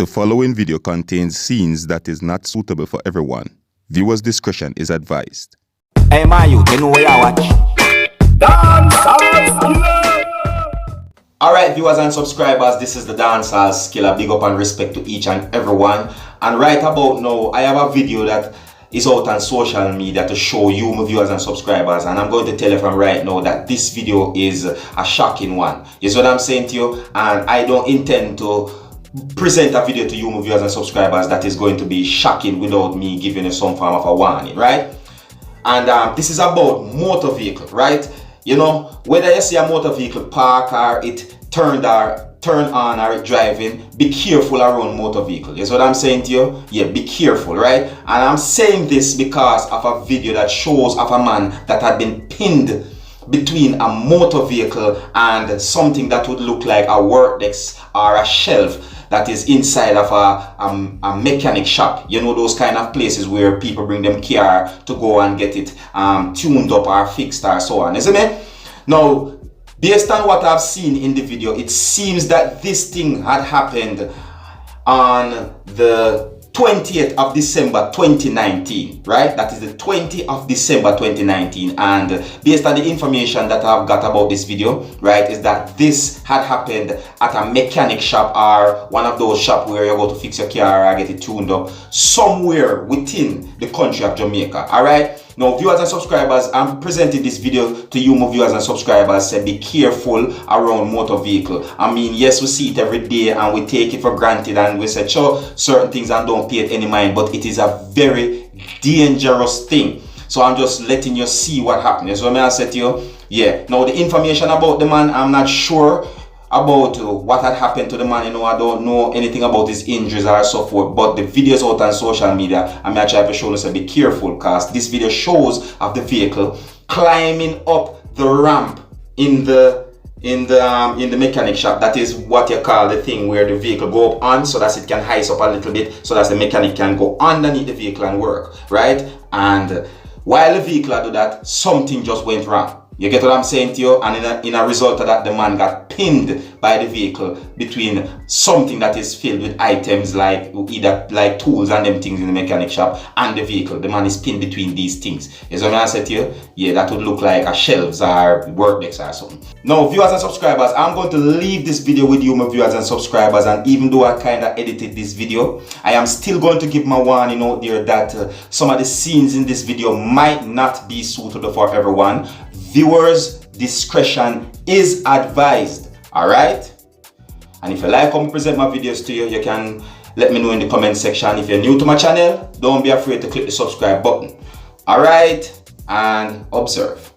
The following video contains scenes that is not suitable for everyone. Viewers' discretion is advised. Hey man, you know where I watch? Alright viewers and subscribers, this is the Dancehall Skiller. Big up and respect to each and everyone. And right about now, I have a video that is out on social media to show you, my viewers and subscribers, and I'm going to tell you from right now that this video is a shocking one. You see what I'm saying to you? And I don't intend to present a video to you, my viewers and subscribers, that is going to be shocking without me giving you some form of a warning, right? And this is about motor vehicle, right? You know, whether you see a motor vehicle park or it turn on or it driving, be careful around motor vehicle. You see what I'm saying to you? Yeah, be careful, right? And I'm saying this because of a video that shows of a man that had been pinned between a motor vehicle and something that would look like a work desk or a shelf that is inside of a mechanic shop. You know, those kind of places where people bring them car to go and get it tuned up or fixed or so on, isn't it? Now, based on what I've seen in the video, it seems that this thing had happened on the 20th of December 2019, right? That is the 20th of December 2019. And based on the information that I've got about this video, right, is that this had happened at a mechanic shop or one of those shops where you go to fix your car or get it tuned up somewhere within the country of Jamaica. All right. Now, viewers and subscribers, I'm presenting this video to you, my viewers and subscribers. Say, be careful around motor vehicle. I mean, yes, we see it every day and we take it for granted and we say, sure, certain things and don't pay it any mind, but it is a very dangerous thing. So I'm just letting you see what happened. So I said to you, yeah. Now, the information about the man, I'm not sure about what had happened to the man. You know, I don't know anything about his injuries or so forth, but the videos out on social media, I'm trying to show you, so be careful, because this video shows of the vehicle climbing up the ramp in the mechanic shop. That is what you call the thing where the vehicle go up on, so that it can heise up a little bit, so that the mechanic can go underneath the vehicle and work, right? And while the vehicle do that, something just went wrong. You get what I'm saying to you? And in a result of that, the man got pinned by the vehicle between something that is filled with items like either like tools and them things in the mechanic shop and the vehicle. The man is pinned between these things. You see what I said to you? Yeah, that would look like a shelves or work decks or something. Now, viewers and subscribers, I'm going to leave this video with you, my viewers and subscribers. And even though I kind of edited this video, I am still going to give my warning out there that some of the scenes in this video might not be suitable for everyone. Viewers' discretion is advised. Alright? And if you like how I present my videos to you, you can let me know in the comment section. If you're new to my channel, don't be afraid to click the subscribe button. Alright? And observe.